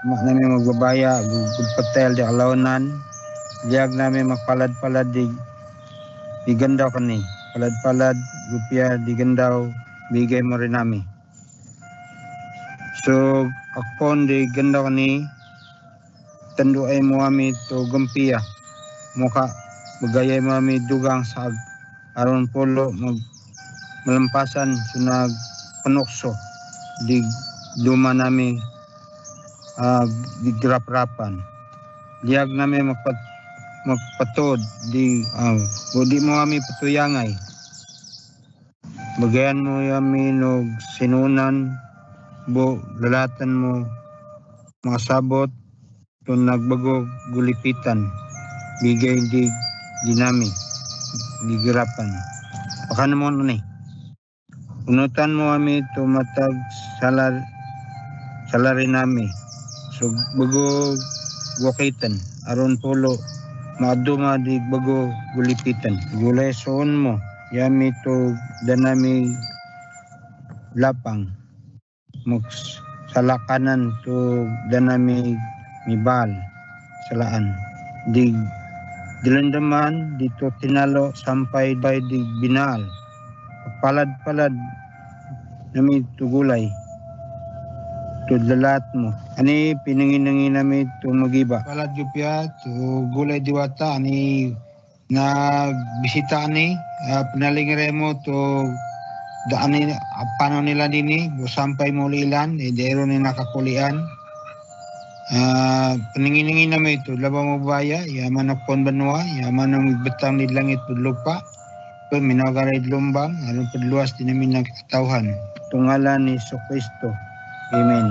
namin magbabaya, gugpatel di kalaunan, diag namin magpalad-palad di gandaw kani. Palad-palad, gupya, di gandaw, bigay mo rin namin. So, akpon di gandaw kani, tando ay mo kami to gampiya. Muka, bagayay mo kami dugang sa aron polo, malampasan sa panukso. Di duma namin di grap-rapan. Diag namin magpatod, di mo kami patuyangay. Bagayan mo kami no sinunan, lalatan mo mga sabot, kung nagbago gulipitan, bigay di namin, di girapan. Baka naman ni. Unutan mo kami tumatag salary namin. So bago wakitan, aron polo, maaduma di bago gulipitan. Gulay soon mo, yami to danami lapang. Salakanan to danami mibal salaan. Dilandaman dito tinalo sampai di binal. Palad-palad nami tugulay. Tudlalat mo. Ani pinangin-nangin nami to magiba. Palad jupya to gulay diwata ani nagbisita ani pinalingre mo to daan ni paano nila dini sampai mulilan dero ni nakakulian. Paningin-ningin namin ito labang mabaya yaman akpon banwa yaman ang betang ni langit lupa. Minagaray lumbang, alam padluwas din namin nagkatawhan. Tungalan ni Kristo. Amen.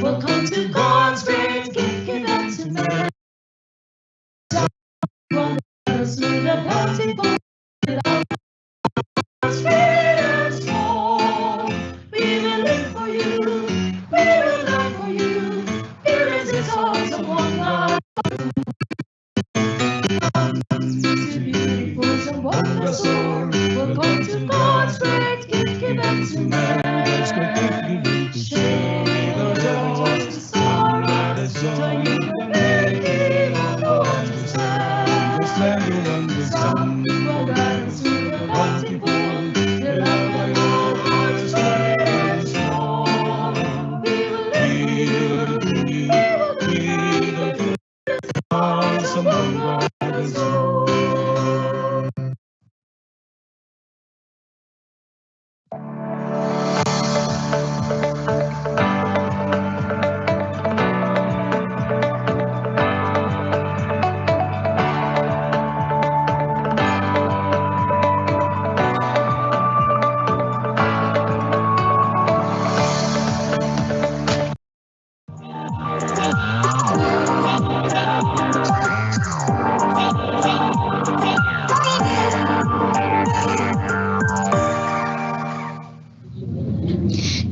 Welcome to God's great gift given to man. From the bountiful sweet and strong. We will live for you. We will love for you. Here is the songs of one God. So beautiful, so wonderful. Welcome to God's great gift given to man.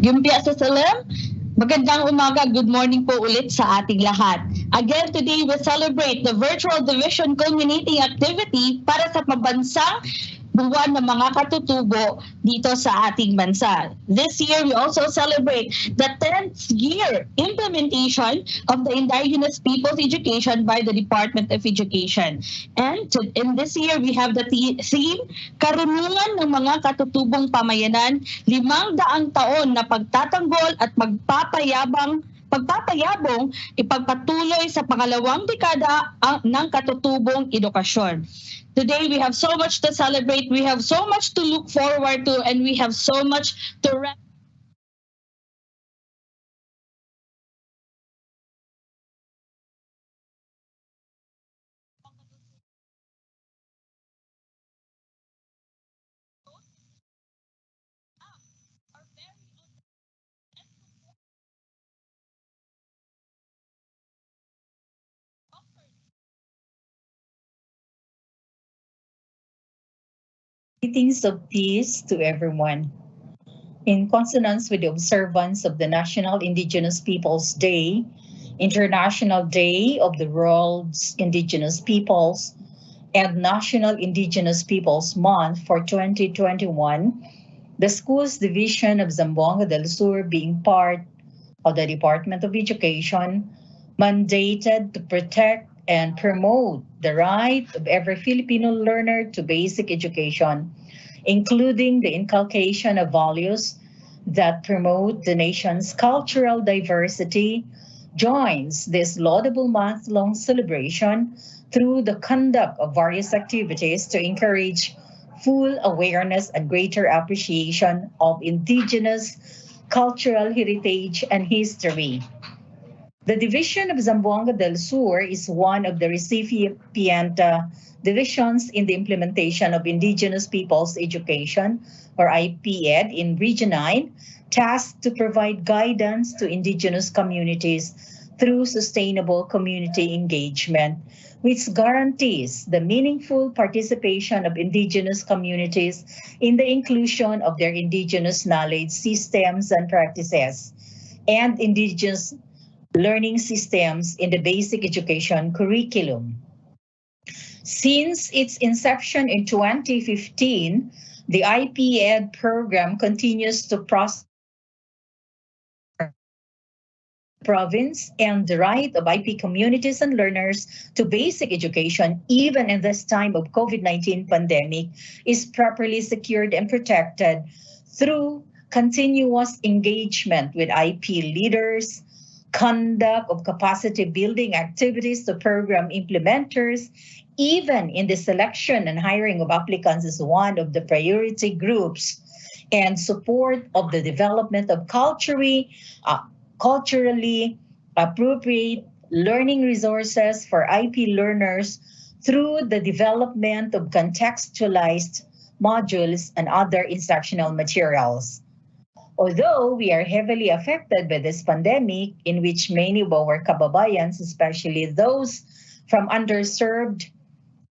Gumpya sa salam. Magandang umaga, good morning po ulit sa ating lahat. Again, today we celebrate the virtual division culminating activity para sa Pambansang Buwan ng mga Katutubo dito sa ating bansa. This year, we also celebrate the 10th year implementation of the Indigenous Peoples Education by the Department of Education. And in this year, we have the theme, Karunungan ng mga Katutubong Pamayanan, 500 taon na pagtatanggol at pagpapayabong ipagpatuloy sa pangalawang dekada ng katutubong edukasyon. Today, we have so much to celebrate, we have so much to look forward to, and we have so much to Greetings of peace to everyone. In consonance with the observance of the National Indigenous Peoples Day, International Day of the World's Indigenous Peoples, and National Indigenous Peoples Month for 2021, the Schools Division of Zamboanga del Sur, being part of the Department of Education, mandated to protect and promote the right of every Filipino learner to basic education, including the inculcation of values that promote the nation's cultural diversity, joins this laudable month-long celebration through the conduct of various activities to encourage full awareness and greater appreciation of indigenous cultural heritage and history. The Division of Zamboanga del Sur is one of the recipient divisions in the implementation of Indigenous Peoples Education, or IPED, in Region 9, tasked to provide guidance to Indigenous communities through sustainable community engagement, which guarantees the meaningful participation of Indigenous communities in the inclusion of their Indigenous knowledge systems and practices, and Indigenous learning systems in the basic education curriculum. Since its inception in 2015, the IPED program continues to prosper province, and the right of IP communities and learners to basic education, even in this time of COVID-19 pandemic, is properly secured and protected through continuous engagement with IP leaders, conduct of capacity building activities to program implementers, even in the selection and hiring of applicants as one of the priority groups, and support of the development of culturally appropriate learning resources for IP learners through the development of contextualized modules and other instructional materials. Although we are heavily affected by this pandemic, in which many of our kababayans, especially those from underserved,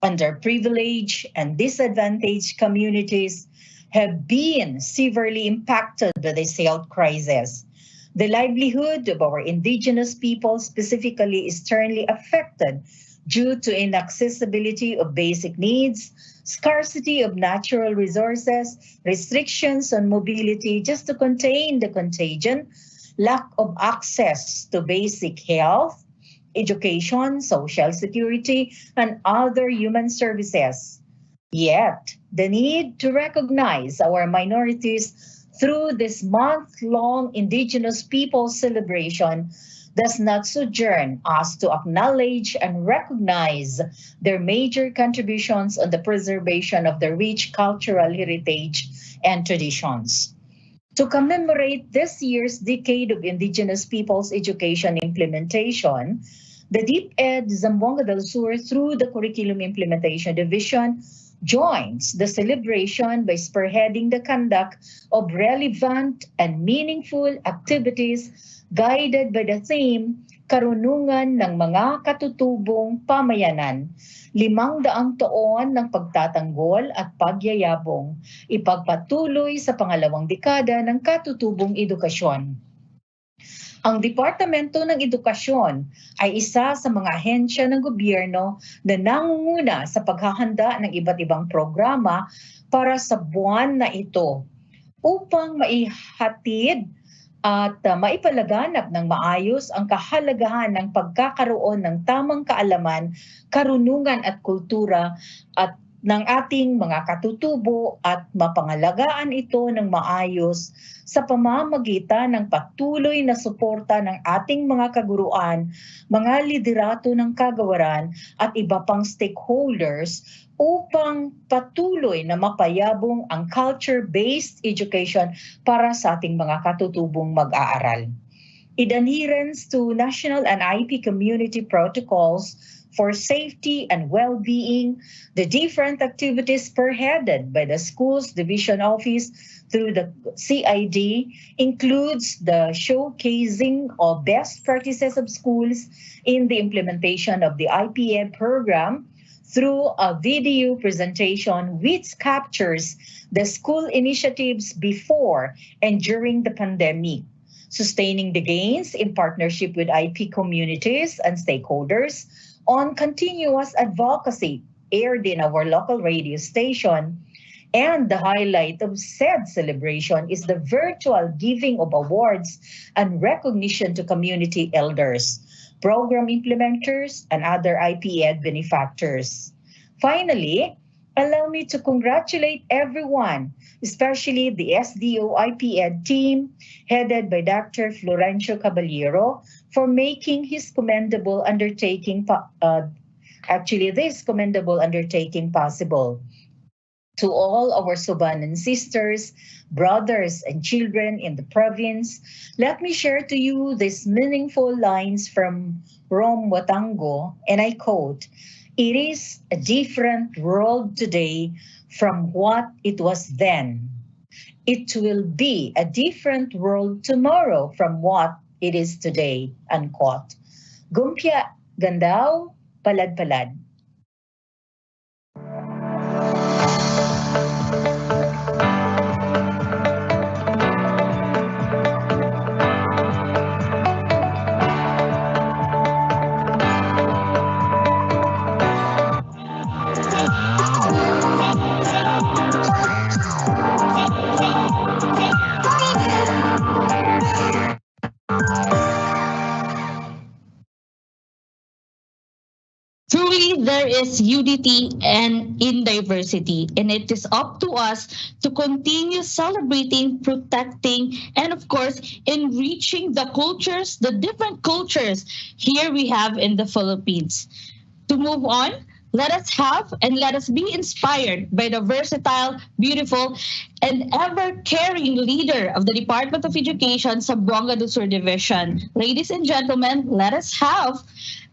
underprivileged, and disadvantaged communities, have been severely impacted by this health crisis, the livelihood of our indigenous people specifically is sternly affected due to inaccessibility of basic needs, scarcity of natural resources, restrictions on mobility just to contain the contagion, lack of access to basic health, education, social security, and other human services. Yet, the need to recognize our minorities through this month-long Indigenous People celebration does not sojourn us to acknowledge and recognize their major contributions on the preservation of the rich cultural heritage and traditions. To commemorate this year's Decade of Indigenous Peoples Education implementation, the DepEd Zamboanga del Sur, through the Curriculum Implementation Division, joins the celebration by spearheading the conduct of relevant and meaningful activities guided by the theme, karunungan ng mga katutubong pamayanan, 500 taon ng pagtatanggol at pagyayabong, ipagpatuloy sa pangalawang dekada ng katutubong edukasyon. Ang Departamento ng Edukasyon ay isa sa mga ahensya ng gobyerno na nangunguna sa paghahanda ng iba't ibang programa para sa buwan na ito upang maihatid at maipalaganap ng maayos ang kahalagahan ng pagkakaroon ng tamang kaalaman, karunungan at kultura at ng ating mga katutubo at mapangalagaan ito ng maayos sa pamamagitan ng patuloy na suporta ng ating mga kaguruan, mga liderato ng kagawaran at iba pang stakeholders upang patuloy na mapayabong ang culture-based education para sa ating mga katutubong mag-aaral. In adherence to national and IP community protocols for safety and well-being, the different activities spearheaded by the Schools Division Office through the CID includes the showcasing of best practices of schools in the implementation of the IPED program through a video presentation which captures the school initiatives before and during the pandemic, sustaining the gains in partnership with IP communities and stakeholders on continuous advocacy aired in our local radio station. And the highlight of said celebration is the virtual giving of awards and recognition to community elders, program implementers, and other IPED benefactors. Finally, allow me to congratulate everyone, especially the SDO IPED team headed by Dr. Florencio Caballero for making his commendable undertaking possible. To all our Subanan sisters, brothers, and children in the province, let me share to you these meaningful lines from Rome Watango, and I quote, "It is a different world today from what it was then. It will be a different world tomorrow from what it is today," unquote. Gumpya, Gandao, Palad-Palad. Truly, there is unity and in diversity, and it is up to us to continue celebrating, protecting, and of course, enriching the cultures, the different cultures here we have in the Philippines. To move on, let us have and let us be inspired by the versatile, beautiful, and ever-caring leader of the Department of Education, Zamboanga do Sur Division. Ladies and gentlemen, let us have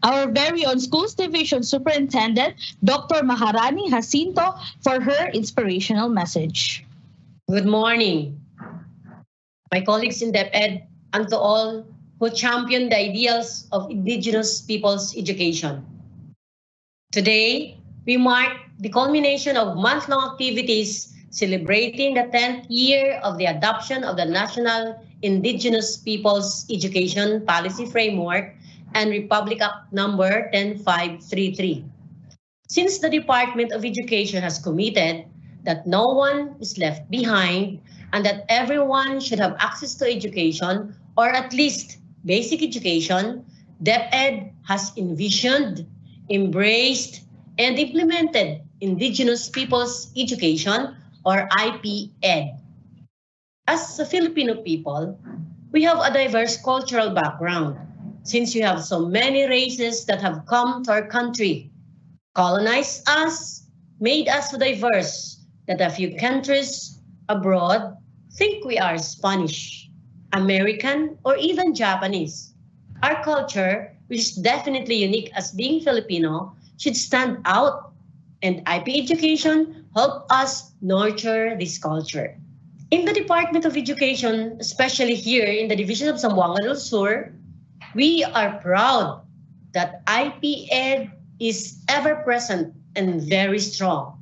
our very own Schools Division Superintendent, Dr. Maharani Jacinto, for her inspirational message. Good morning, my colleagues in DepEd, and to all who champion the ideals of Indigenous people's education. Today, we mark the culmination of month-long activities celebrating the 10th year of the adoption of the National Indigenous Peoples Education Policy Framework and Republic Act number 10533. Since the Department of Education has committed that no one is left behind and that everyone should have access to education, or at least basic education, DepEd has envisioned, embraced, and implemented Indigenous Peoples Education, or IPED. As a Filipino people, we have a diverse cultural background, since you have so many races that have come to our country, colonized us, made us so diverse that a few countries abroad think we are Spanish, American, or even Japanese. Our culture, which is definitely unique as being Filipino, should stand out, and IP education help us nurture this culture. In the Department of Education, especially here in the Division of Zamboanga del Sur, We are proud that IPED is ever present and very strong.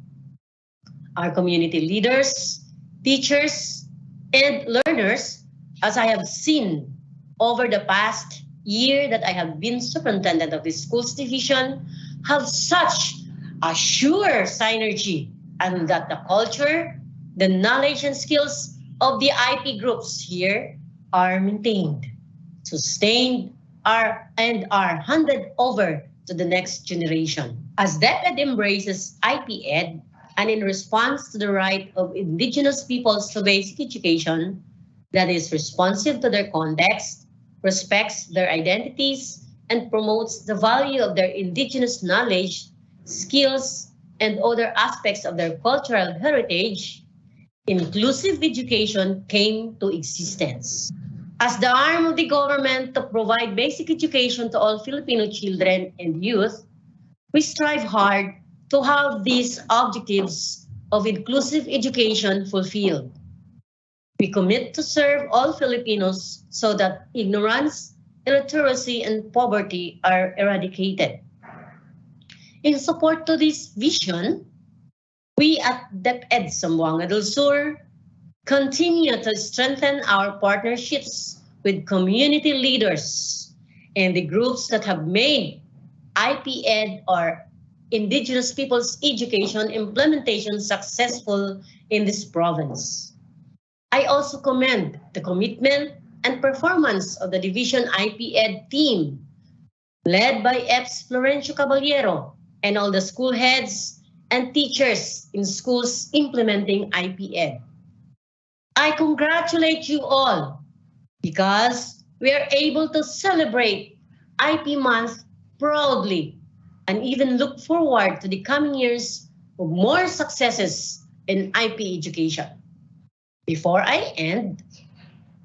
Our community leaders, teachers, and learners, as I have seen over the past year that I have been superintendent of the schools division, have such a sure synergy, and that the culture, the knowledge and skills of the IP groups here are maintained, sustained, and are handed over to the next generation. As DepEd embraces IPED, and in response to the right of indigenous peoples to basic education that is responsive to their context, respects their identities, and promotes the value of their indigenous knowledge, skills, and other aspects of their cultural heritage, inclusive education came to existence. As the arm of the government to provide basic education to all Filipino children and youth, we strive hard to have these objectives of inclusive education fulfilled. We commit to serve all Filipinos so that ignorance, illiteracy, and poverty are eradicated. In support to this vision, we at DepEd Zamboanga del Sur continue to strengthen our partnerships with community leaders and the groups that have made IPED or Indigenous Peoples Education implementation successful in this province. I also commend the commitment and performance of the Division IPED team led by EPS Florencio Caballero and all the school heads and teachers in schools implementing IPED. I congratulate you all because we are able to celebrate IP Month proudly and even look forward to the coming years of more successes in IP education. Before I end,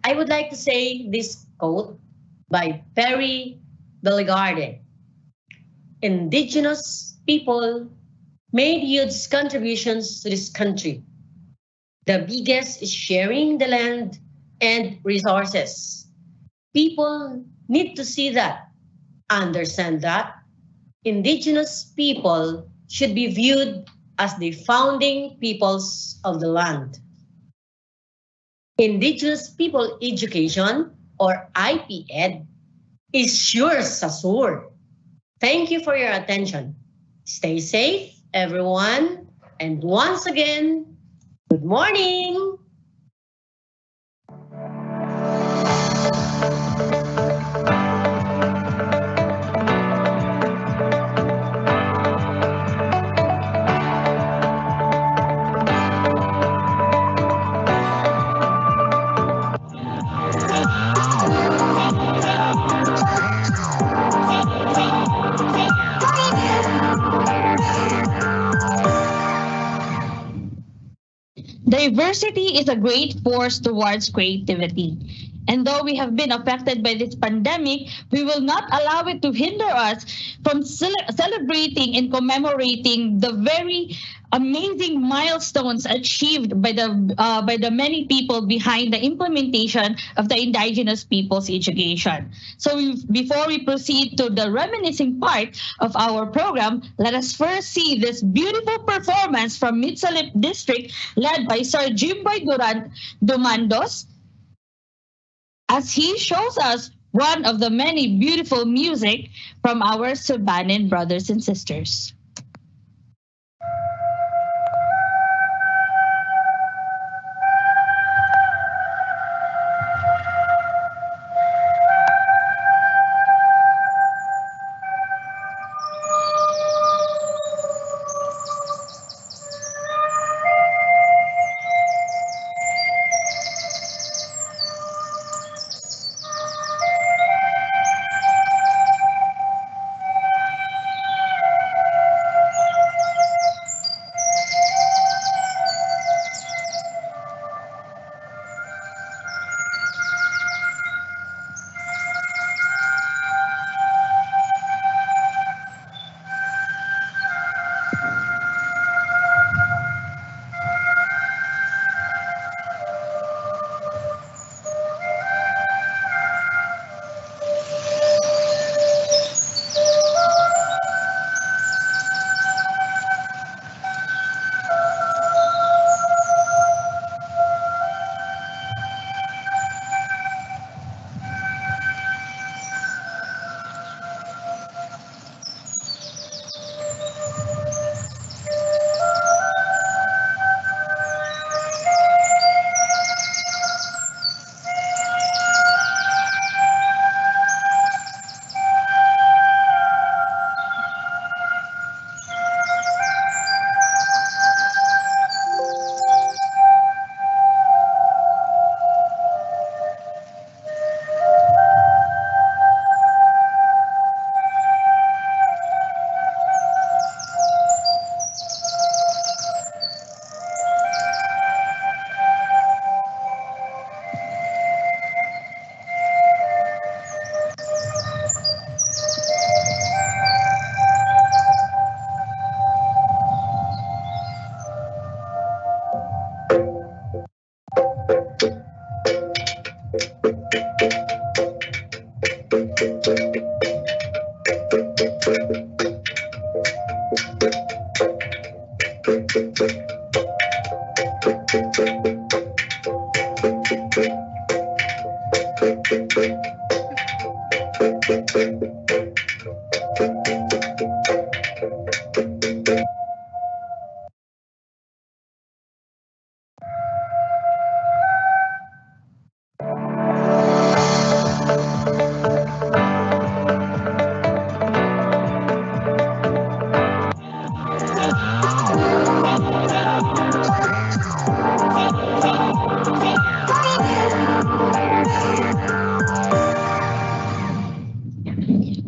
I would like to say this quote by Perry Bellegarde. Indigenous people made huge contributions to this country. The biggest is sharing the land and resources. People need to see that, understand that Indigenous people should be viewed as the founding peoples of the land. Indigenous People Education, or IPED, is sure sa sur. Thank you for your attention. Stay safe, everyone. And once again, good morning. Diversity is a great force towards creativity. And though we have been affected by this pandemic, we will not allow it to hinder us from celebrating and commemorating the very amazing milestones achieved by the many people behind the implementation of the Indigenous Peoples Education. So before we proceed to the reminiscing part of our program, let us first see this beautiful performance from Mitsalip District led by Sir Jimboy Dumandos, as he shows us one of the many beautiful music from our Subanen brothers and sisters.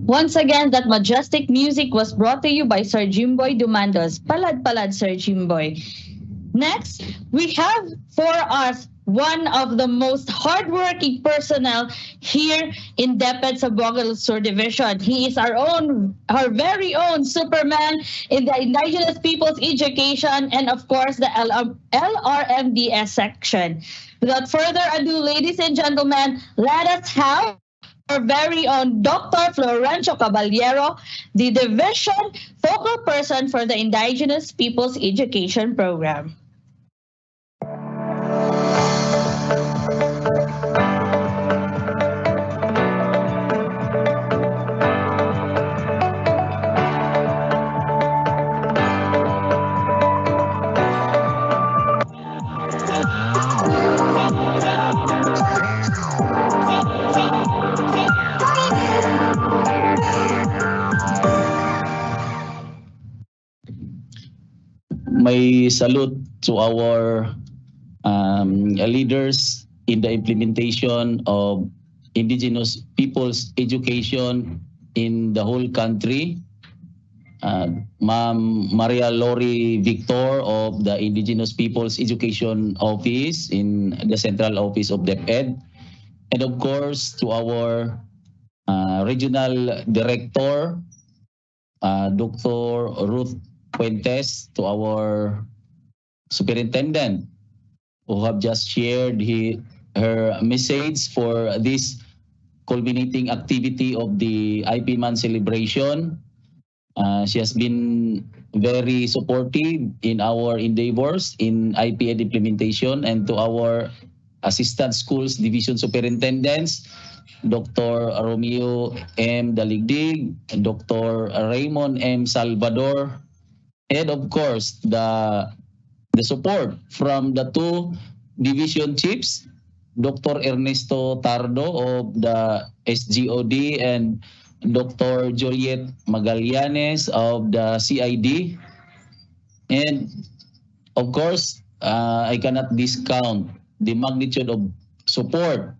Once again, that majestic music was brought to you by Sir Jimboy Dumandos. Palad-palad, Sir Jimboy. Next, we have for us one of the most hardworking personnel here in DepEd Zamboanga del Sur Division. He is our very own Superman in the Indigenous Peoples Education and of course the LRMDS section. Without further ado, ladies and gentlemen, let us have our very own Dr. Florencio Caballero, the Division Focal Person for the Indigenous Peoples Education Program. May salute to our leaders in the implementation of indigenous people's education in the whole country. Ma'am Maria Lori Victor of the Indigenous People's Education Office in the Central Office of DepEd. And of course, to our Regional Director, Dr. Ruth Puentes, to our Superintendent who have just shared her message for this culminating activity of the IP Month celebration. She has been very supportive in our endeavors in IPED implementation, and to our Assistant Schools Division Superintendents, Dr. Romeo M. Daligdig, Dr. Raymond M. Salvador, and of course the support from the two division chiefs, Dr. Ernesto Tardo of the SGOD and Dr. Juliet Magallanes of the CID. And of course, I cannot discount the magnitude of support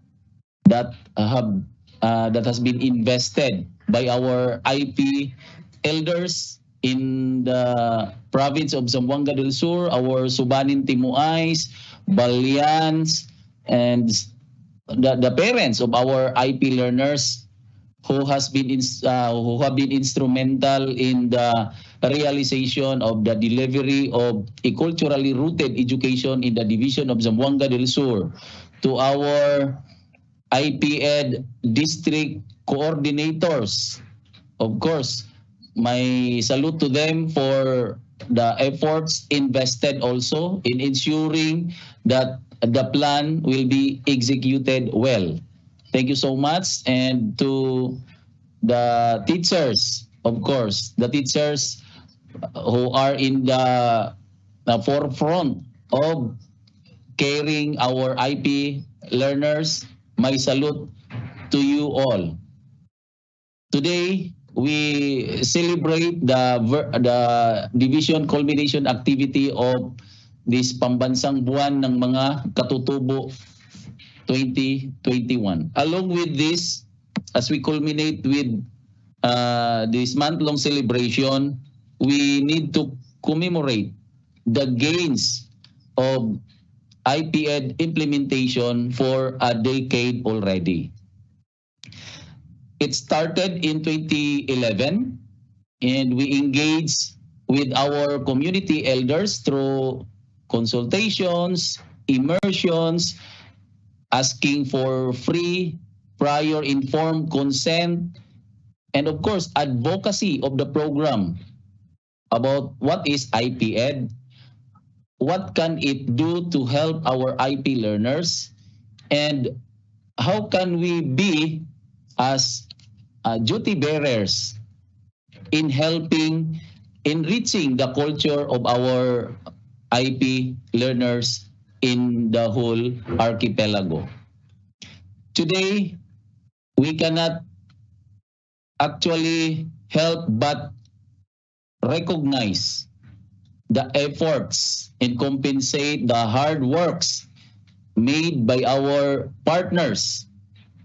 that has been invested by our IP elders in the province of Zamboanga del Sur, our Subanin Timuays, Balyans, and the parents of our IP learners who have been instrumental in the realization of the delivery of a culturally rooted education in the division of Zamboanga del Sur. To our IPED district coordinators, of course, my salute to them for the efforts invested also in ensuring that the plan will be executed well. Thank you so much. And to the teachers, of course, the teachers who are in the forefront of caring our IP learners, my salute to you all. Today, we celebrate the division culmination activity of this Pambansang Buwan ng mga Katutubo 2021. Along with this, as we culminate with this month-long celebration, we need to commemorate the gains of IPED implementation for a decade already. It started in 2011, and we engaged with our community elders through consultations, immersions, asking for free, prior informed consent, and of course, advocacy of the program about what is IPED, what can it do to help our IP learners, and how can we be as duty bearers in helping enriching the culture of our IP learners in the whole archipelago. Today, we cannot actually help but recognize the efforts and compensate the hard works made by our partners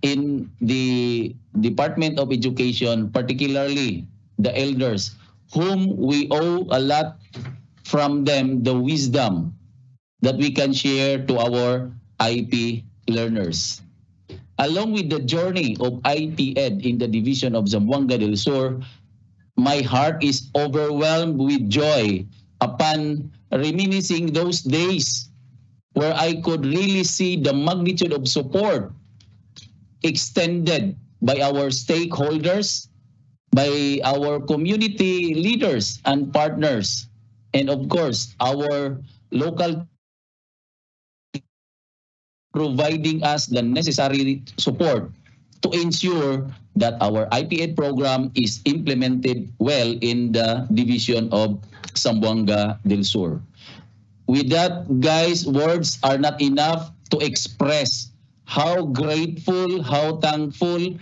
in the Department of Education, particularly the elders, whom we owe a lot from them, the wisdom that we can share to our IP learners. Along with the journey of IPED in the division of Zamboanga del Sur, my heart is overwhelmed with joy upon reminiscing those days where I could really see the magnitude of support extended by our stakeholders, by our community leaders and partners, and of course, our local providing us the necessary support to ensure that our IPED program is implemented well in the division of Zamboanga del Sur. With that, guys, words are not enough to express how grateful, how thankful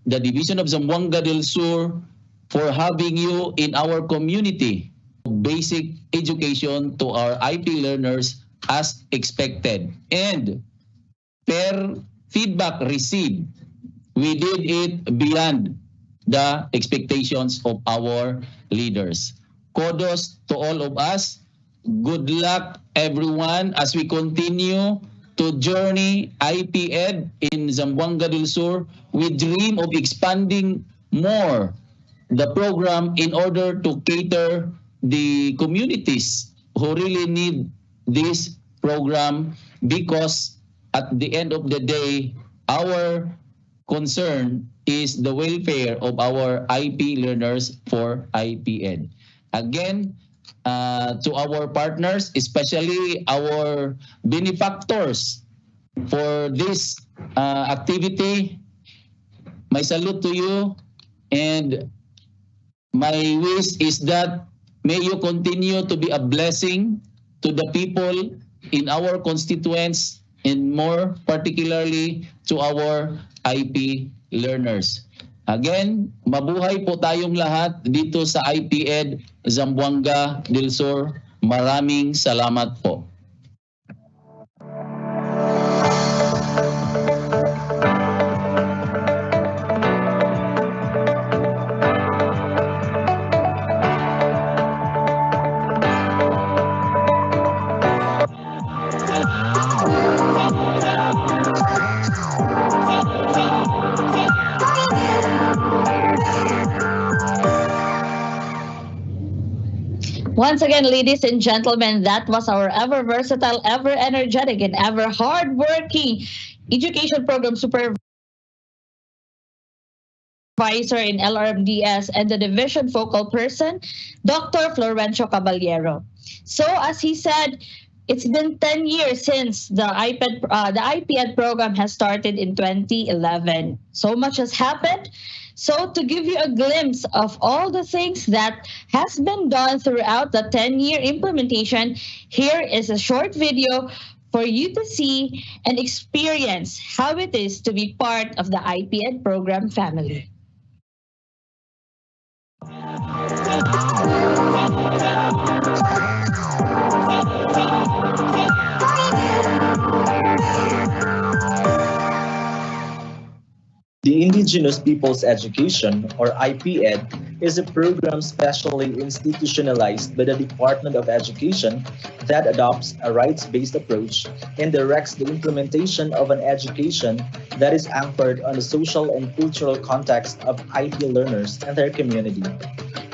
the division of Zamboanga del Sur for having you in our community. Basic education to our IP learners as expected. And per feedback received, we did it beyond the expectations of our leaders. Kudos to all of us. Good luck, everyone, as we continue to journey IPED in Zamboanga del Sur. We dream of expanding more the program in order to cater the communities who really need this program, because at the end of the day, our concern is the welfare of our IP learners for IPED. Again, to our partners, especially our benefactors for this activity, my salute to you, and my wish is that may you continue to be a blessing to the people in our constituents, and more particularly to our IP learners. Again, mabuhay po tayong lahat dito sa IPED Zamboanga del Sur. Maraming salamat po. Once again, ladies and gentlemen, that was our ever versatile, ever energetic, and ever hardworking education program supervisor in LRMDS and the division focal person, Dr. Florencio Caballero. So, as he said, it's been 10 years since the IPED program has started in 2011. So much has happened. So to give you a glimpse of all the things that has been done throughout the 10-year implementation, here is a short video for you to see and experience how it is to be part of the IPED program family. The Indigenous Peoples Education, or IPED, is a program specially institutionalized by the Department of Education that adopts a rights-based approach and directs the implementation of an education that is anchored on the social and cultural context of IP learners and their community.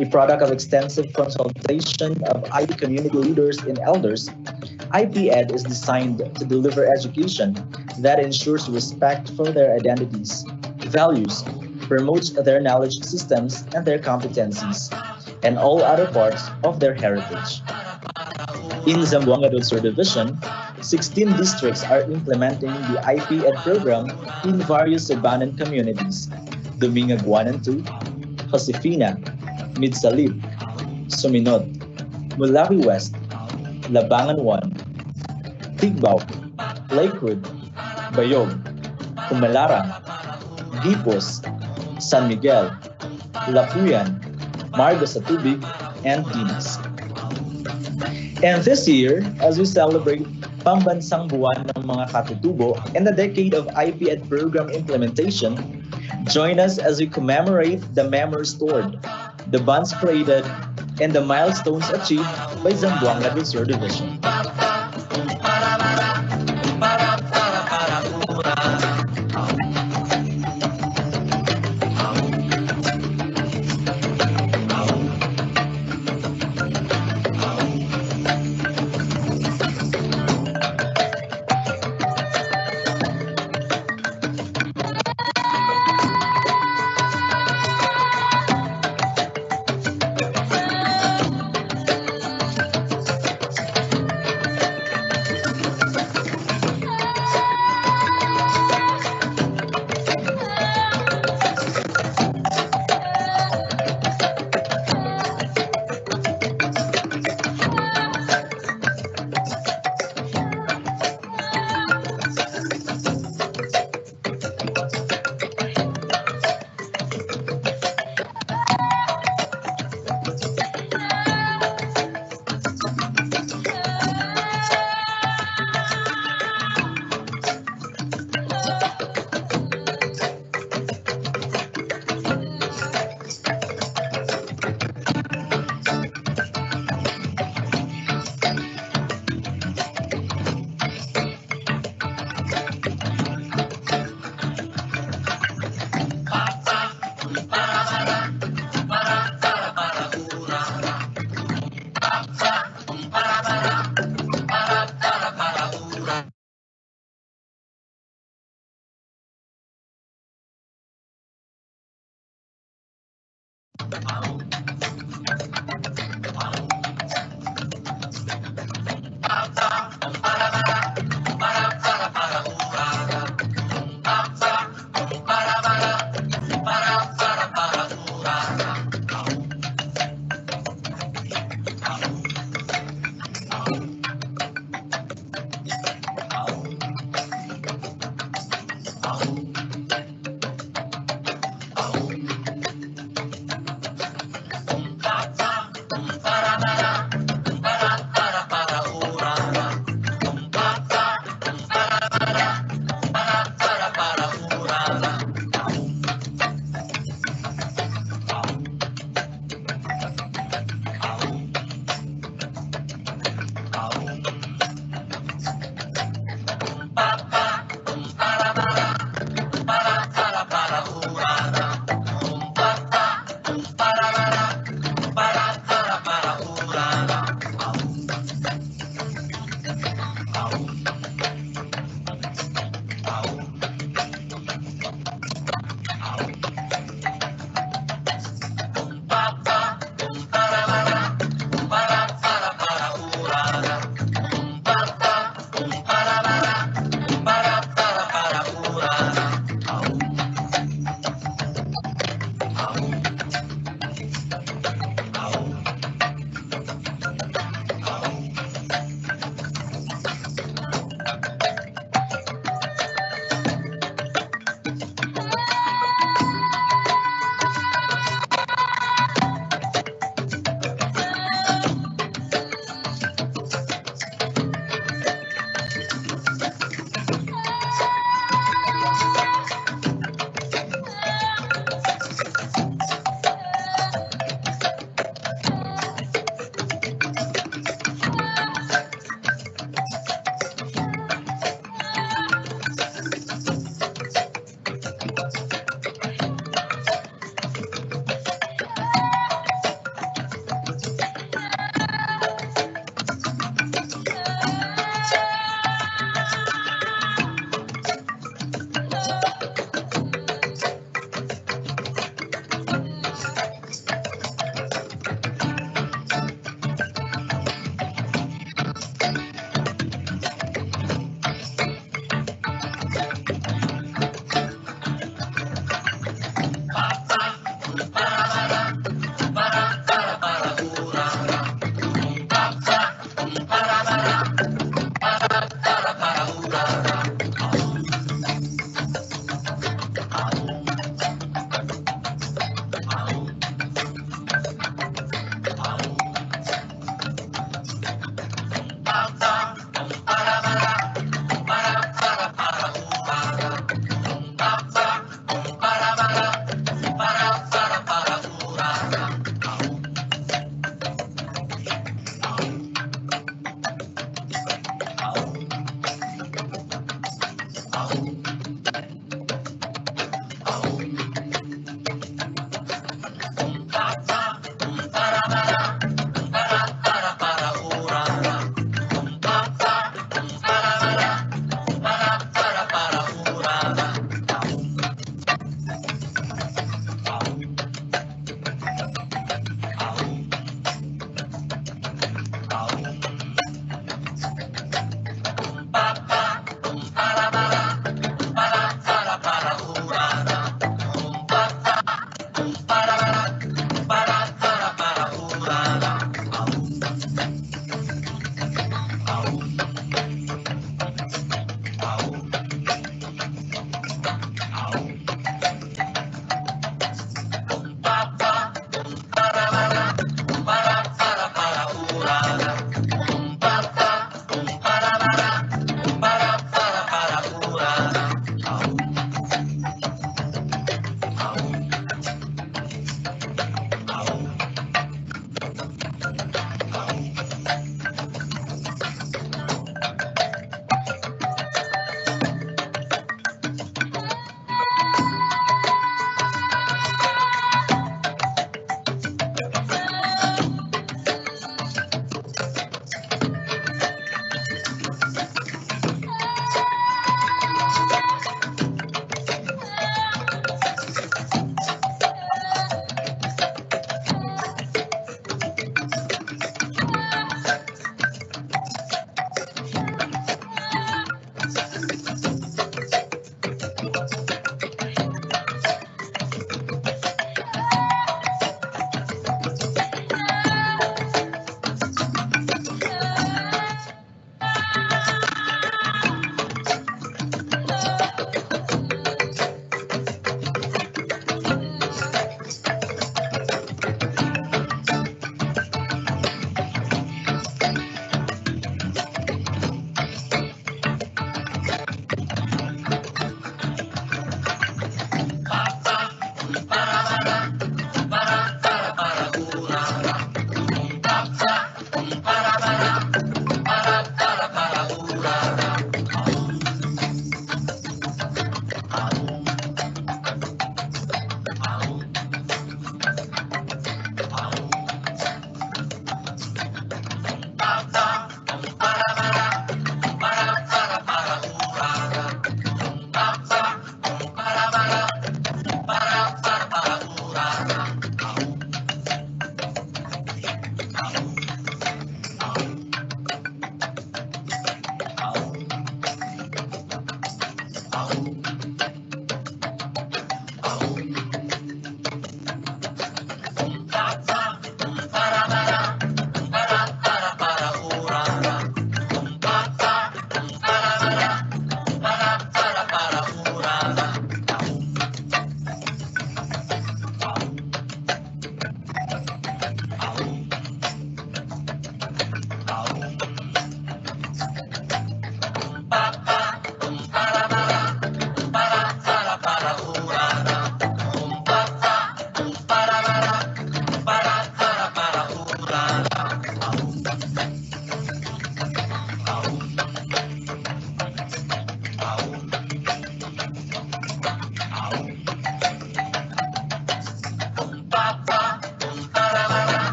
A product of extensive consultation of IP community leaders and elders, IPED is designed to deliver education that ensures respect for their identities, values, promotes their knowledge systems and their competencies, and all other parts of their heritage. In Zamboanga del Sur Division, 16 districts are implementing the IPED program in various abandoned communities: Dominguez 1 and 2, Josefina, Midsalib, Suminod, Mulawi West, Labangan 1, Tigbao, Lakewood, Bayog, Pumalarang, Gipos, San Miguel, Lapuyan, Marga sa Tubig, and Dimas. And this year, as we celebrate Pambansang Buwan ng mga Katutubo and the decade of IPED program implementation, join us as we commemorate the memories stored, the bonds created, and the milestones achieved by Zamboanga del Sur Division.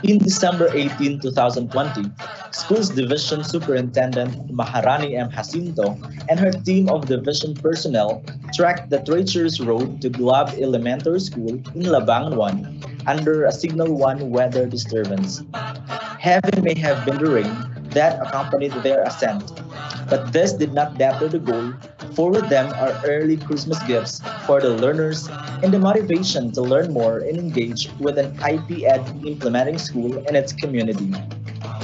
In December 18, 2020, Schools Division Superintendent Maharani M. Jacinto and her team of division personnel tracked the treacherous road to Glab Elementary School in Labangan under a Signal 1 weather disturbance. Heavy may have been the rain that accompanied their ascent, but this did not deter the goal, for with them are early Christmas gifts for the learners and the motivation to learn more and engage with an IPED implementing school in its community.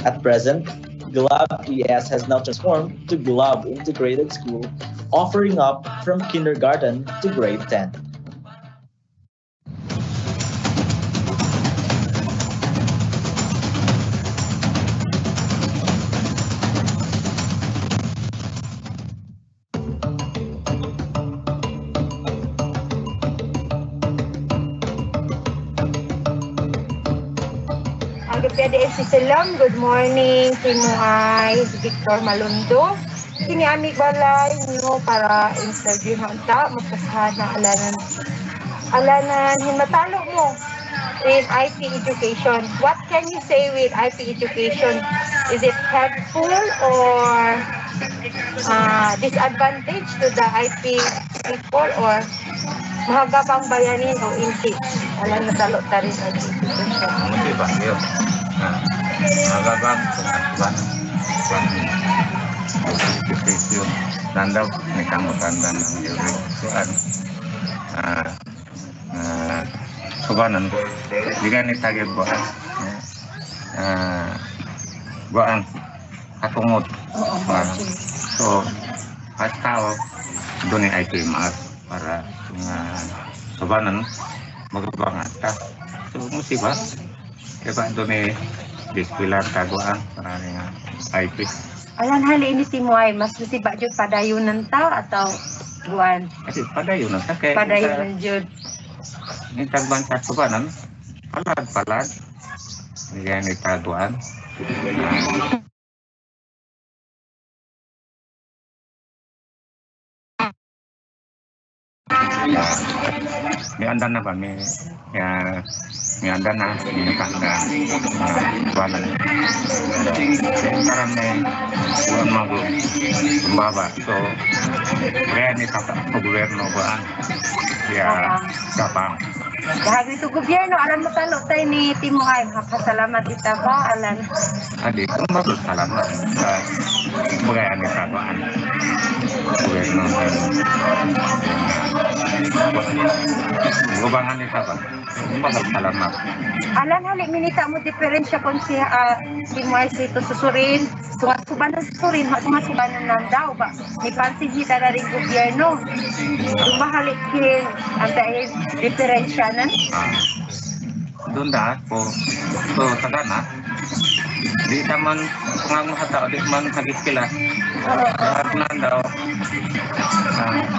At present, Glab ES has now transformed to Glab Integrated School, offering up from kindergarten to grade 10. Salam, good morning. Sino ay Victor Malundo. Kini ami balay nyo para interview hanta magpasahan na alanan himatalo mo with IP education. What can you say with IP education? Is it helpful or disadvantage to the IP people or mahagabang bayanin o hindi? Alam natalo ta rin IP education. Hindi ba? Yun. Magagam kung education nandaw may kamutanda ng juri suan subanan jika ni tagib buan katungod so at tao doon ay IT maas para subanan magabangat ka so musiba kaya doon dispilar taguan para nga IP. Alan hali ini si Muay, mas musiba jud padayunan ta atau buan? Kasi padayunan ta kay Padayunan jud. Ni tagbansa subanan palad. Yan ni taguan. May andan na ba? May andan na, may nakanda, buwanan. Karang may buwan mga kumbaba. So, kaya ni gobyerno buwan. Kaya, kapang. Dahil ito gobyerno, alam mo talo tayo ni Timuhay. Makasalamat kita ba, Alan? Adi, kung masalamat sa bagay ni taguan. Gobyerno. Gubangan ni Sabah. Salamat. Alan halik minita mo diferensya kung si Timuhay sito susurin. Sumat-subanan susurin, sumat-subanan ng daw ba? Ni pansin kita na rin gobyerno. Dumahalik kin ang dahil diferensya na. Doon dahil po. So, tagana. Di naman kung ang hatao, di man kagiskilas. Lahat na daw.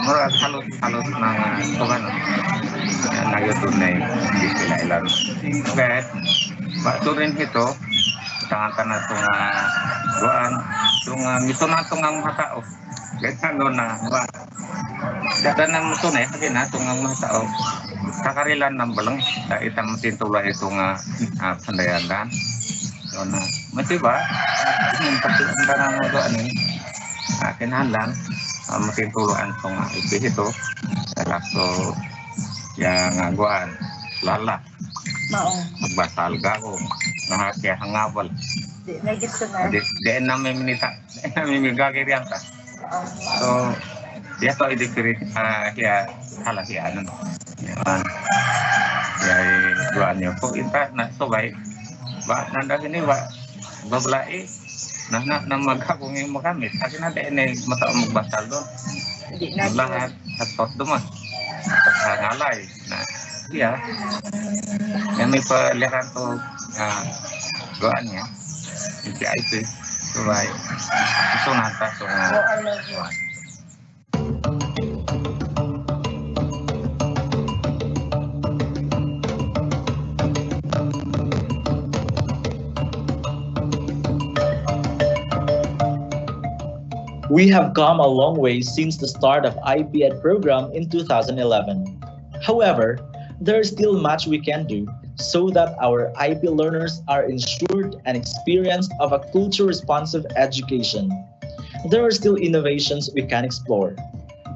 Murag halos ng pagano. Nagyotun na yung giskila ilan. Okay. Bato rin ito. Tangan na itong buwan. Itong mito na itong ang hatao. Kaya doon na. Dada na ito na eh. Na itong ang hatao. Kakarilan ng balang. Dahil itang matintula itong pandayandan. So na, masih ba? Yung pagkakanda ng doon eh. Kinahanglan. Matintuluan itong ito. So, yang guan lala. Magbasal gago. Nahakya hangabal. Di namin minita. Namin migagirian ta. So, dia to idikiri ya halahian. Ya guan yo po inta na sobay. Ba nanda sini ba bablai nah magkakung yung magamit kasi natin ay mata magbasal doon lahat hatot doon ngalay na iya yang may palihan to goan niya hindi ay ito sabay ito nata so We have come a long way since the start of IPED program in 2011. However, there is still much we can do so that our IP learners are ensured an experience of a culture-responsive education. There are still innovations we can explore,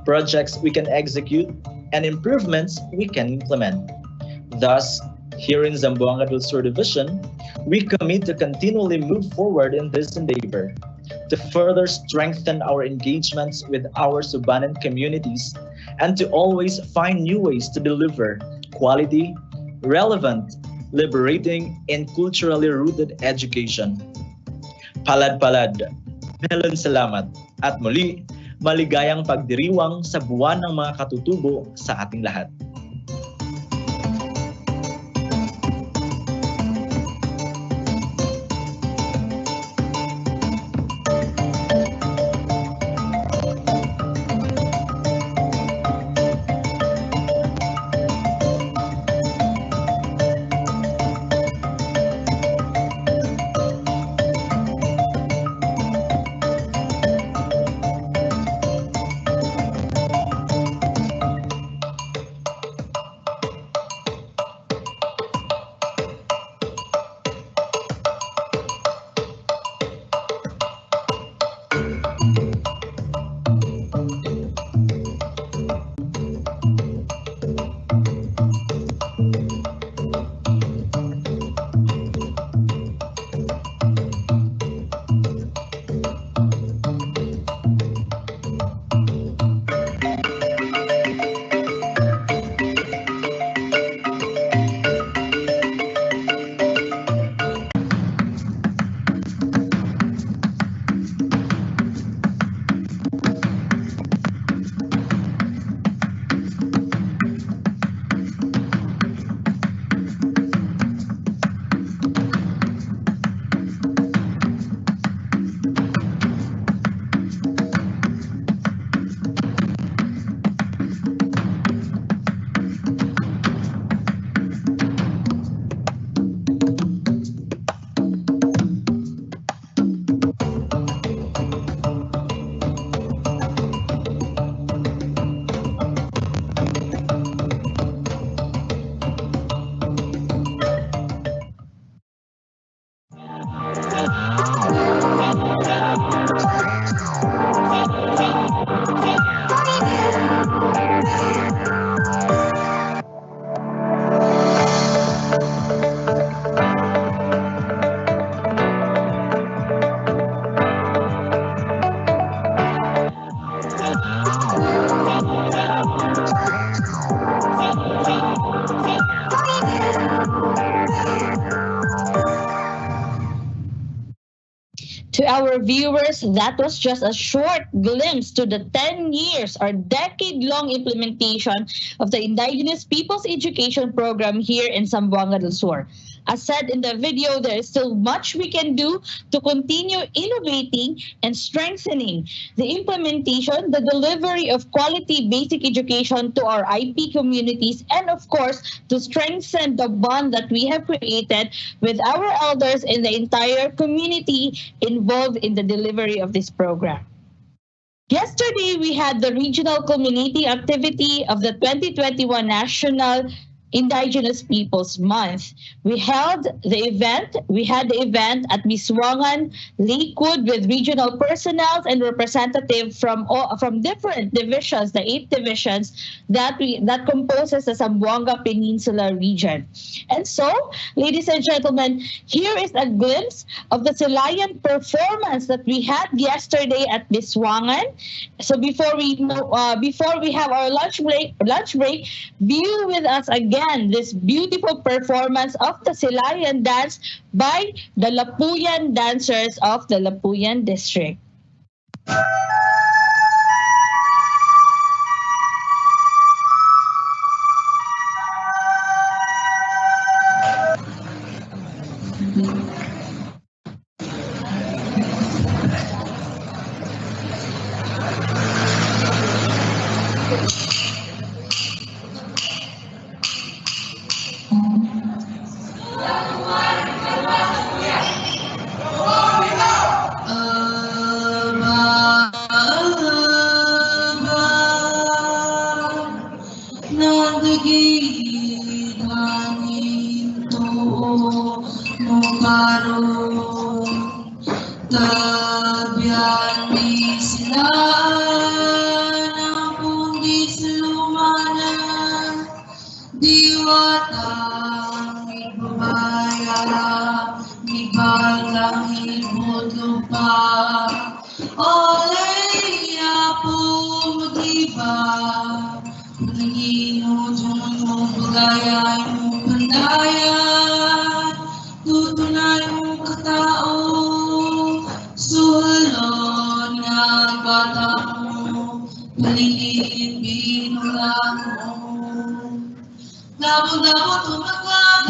projects we can execute, and improvements we can implement. Thus, here in Zamboanga del Sur Division, we commit to continually move forward in this endeavor, to further strengthen our engagements with our Subanan communities, and to always find new ways to deliver quality, relevant, liberating, and culturally rooted education. Palad-palad, melon salamat, at muli, maligayang pagdiriwang sa buwan ng mga katutubo sa ating lahat. To our viewers, that was just a short glimpse to the 10 years or decade-long implementation of the Indigenous Peoples Education Program here in Zamboanga del Sur. As said in the video, there is still much we can do to continue innovating and strengthening the implementation, the delivery of quality basic education to our IP communities, and of course, to strengthen the bond that we have created with our elders in the entire community involved in the delivery of this program. Yesterday, we had the regional culminating activity of the 2021 National Indigenous Peoples Month. We had the event at Miswangan, Lakewood, with regional personnel and representatives from different divisions, the 8 divisions that composes the Zamboanga Peninsula region. And so, ladies and gentlemen, here is a glimpse of the Silayan performance that we had yesterday at Miswangan. So before we have our lunch break, view with us again this beautiful performance of the Silayan dance by the Lapuyan dancers of the Lapuyan district. Nandagi maro tabian ni sila ng pundi sa lumana diwatang ibabaya ni balang lupa olay po magiba Nagino dyan mo bagaya mo pandayan tutunay mo katao suhalon nga bata mo paliliit binula mo labo-labo tumaglag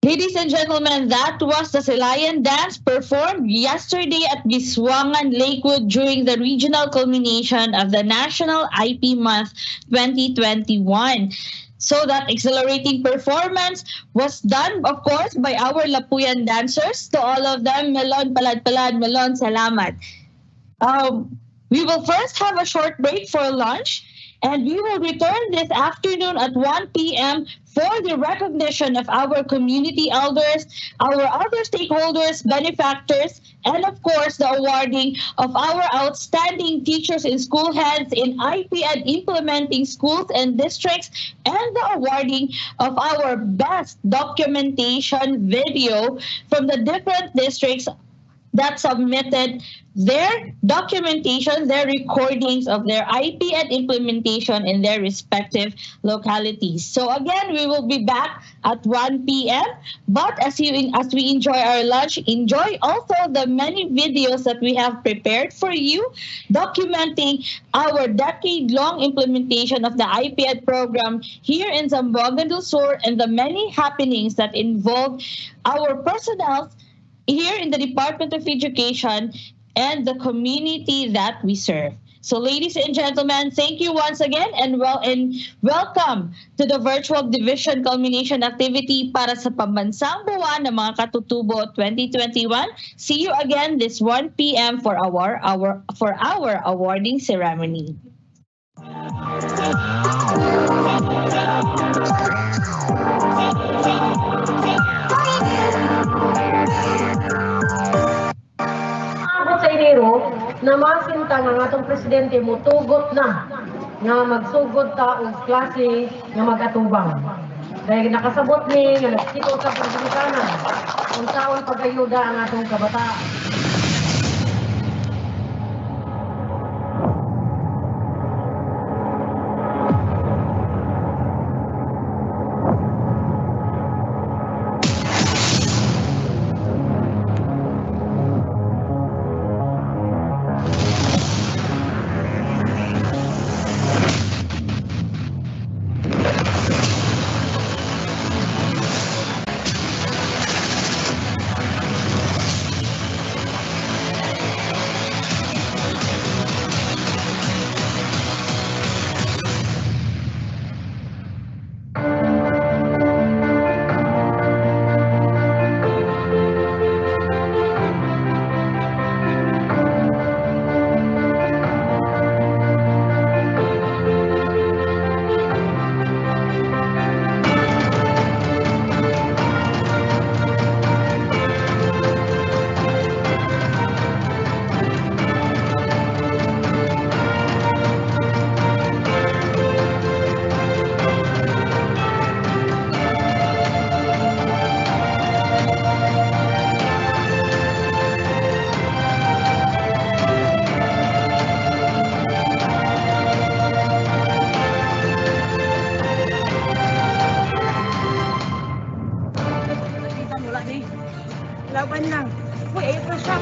Ladies and gentlemen, that was the Silayan dance performed yesterday at Zamboanga, Lakewood during the regional culmination of the National IP Month 2021. So that exhilarating performance was done, of course, by our Lapuyan dancers. To all of them, melon, palad, melon, salamat. We will first have a short break for lunch, and we will return this afternoon at 1 p.m. for the recognition of our community elders, our other stakeholders, benefactors, and of course, the awarding of our outstanding teachers and school heads in IPED implementing schools and districts, and the awarding of our best documentation video from the different districts that submitted their documentation, their recordings of their IPED implementation in their respective localities. So again, we will be back at 1 p.m. But as we enjoy our lunch, enjoy also the many videos that we have prepared for you, documenting our decade-long implementation of the IPED program here in Zamboanga del Sur and the many happenings that involve our personnel here in the Department of Education and the community that we serve. So ladies and gentlemen, thank you once again and welcome to the virtual division culmination activity para sa Pambansang Buwan ng mga Katutubo 2021. See you again this 1 p.m. for our awarding ceremony. Sa iniro, namasinta nga atong presidente mo tugot na nga magsugod ta og klase nga mag-atubang. Dahil nakasabot ni nga nagsito sa pagdilikanan kung taon pag-ayuda ang atong kabataan. Laban lang. Uy, April Shop.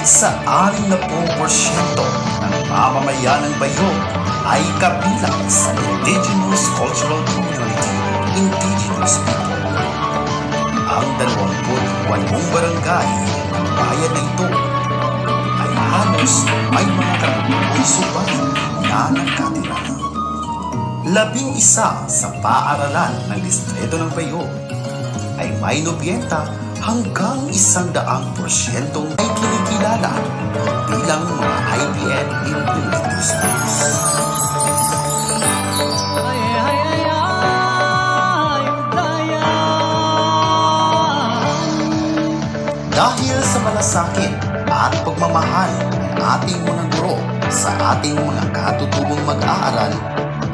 Higit sa 60% ng mamamayan ng Bayo ay kabilang sa Indigenous Cultural Community, Indigenous people. Ang 28 barangay ng bayan na ito ay halos may mga katutubong subay na nagkatira. 11 sa paaralan ng distrito ng Bayo ay may 90 hanggang 100% ay kinikilala bilang mga IPN implementing schools. Dahil sa malasakit at pagmamahal ng ating mga guro sa ating mga katutubong mag-aaral,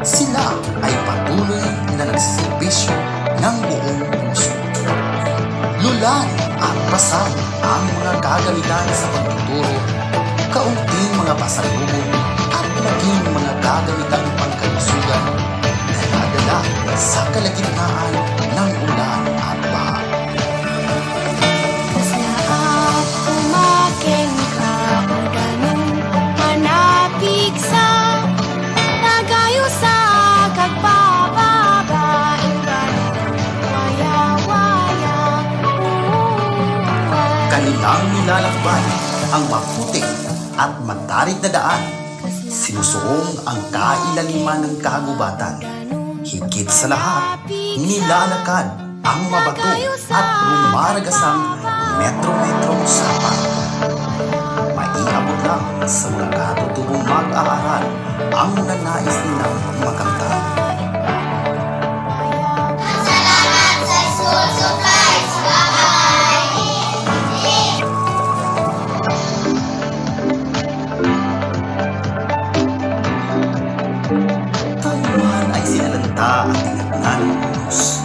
sila ay patuloy na nagsiservisyo ng buong puso. Lulan at pasan ang mga kagamitan sa pagtuturo, kaunting mga pasalubong at naging mga kagamitang pangkalusugan na nadala sa kalagitnaan ng ulan at baha. Kanilang nilalakbay ang maputi at matarik na daan. Sinusuong ang kailaliman ng kagubatan. Higit sa lahat, nilalakad ang mabato at rumaragasang metro-metrong sapa. Maiabot lang sa mga katutubong mag-aaral ang mga nais nilang makamtan. Salamat sa school supplies! Taiwan ay sinalanta at tinatnan ng unos.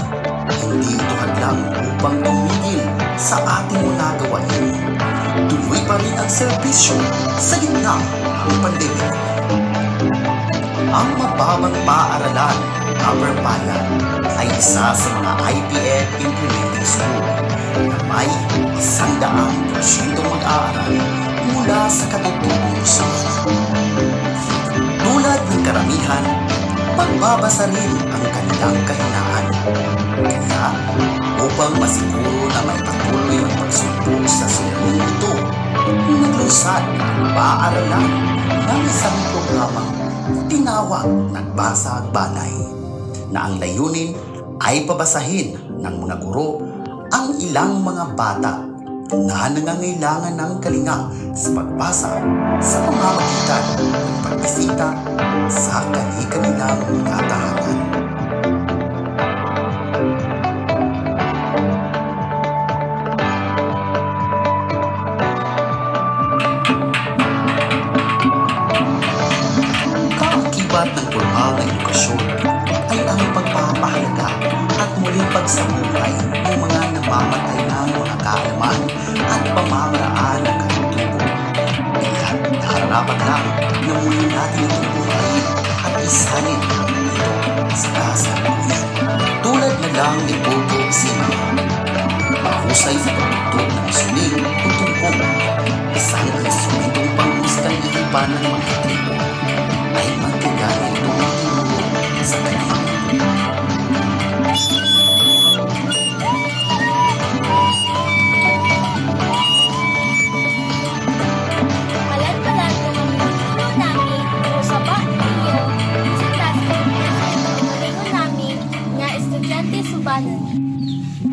Hindi ito hadlang upang tumigil sa ating mga gawain. Tuloy pa rin ang serbisyo sa gitna ng pandemya. Ang mababang paaralan ng Upper Pala ay isa sa mga IPN implementing school na may 100% mag-aaral mula sa katutubong Luzon. Tulad ng karamihan, pagbabasa rin ang kanilang kahinaan. Kaya, upang masiguro na may patuloy ang pagsubok sa sulong ito, naglusad ang paaralan ng isang programang tinawag Nagbasa Banay, na ang layunin ay pabasahin ng mga guro ang ilang mga bata na nangangailangan ng kalinga sa pagbasa sa pamamagitan ng pagbisita sa kani-kanilang mga tahanan. Kaakibat ng formal na edukasyon ay ang pagpapahalaga at muling pagsabuhay ng mga namamatay ng mga kaalaman at pamamaraan ng katutubo. Kaya nararapat lang na muli natin itong buhayin at isalin ang ito sa kasalukuyan. Tulad na lang ni Bobo Sima, mahusay sa pagtutog ng suling o tungkong, isang instrumentong pangmuskan ihipan ng mga tribo, ay magkagana itong tinulong sa kanyang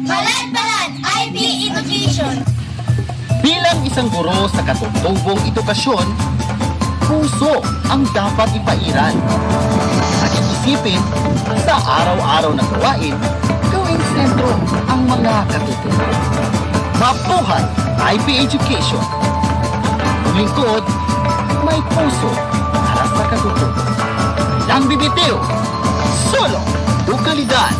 Balad-balad IB Education. Bilang isang guro sa katutubong edukasyon, puso ang dapat ipairal. At isipin sa araw-araw na gawain, gawing sentro ang mga katutubo. Mabuhay IB Education. Lingkod, may puso para sa katutubo. Lang bibitiw, solo, tukalidad.